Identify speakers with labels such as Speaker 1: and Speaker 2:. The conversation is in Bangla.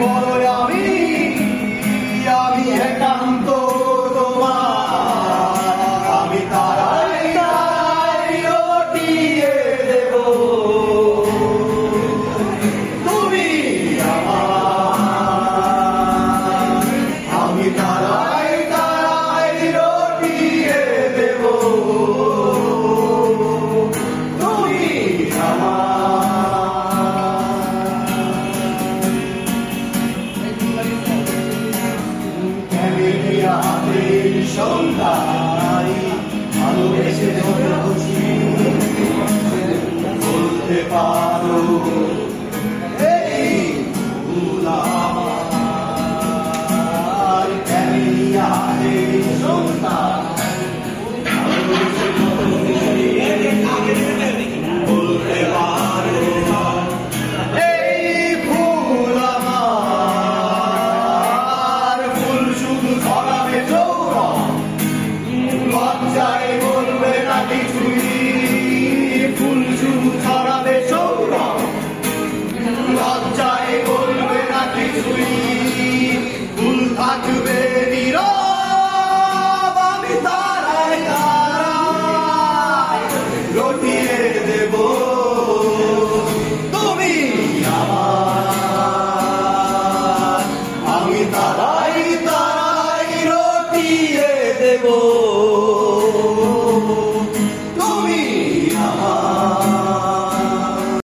Speaker 1: বলো আমি একান্ত তোমার, আমি তারাই তারাই রটিয়ে দেব, তুমি আমার, আমি তারাই তারাই রটিয়ে দেব, তুমি আমার। সন্ধ্যায় ভালোবেসে বলতে পার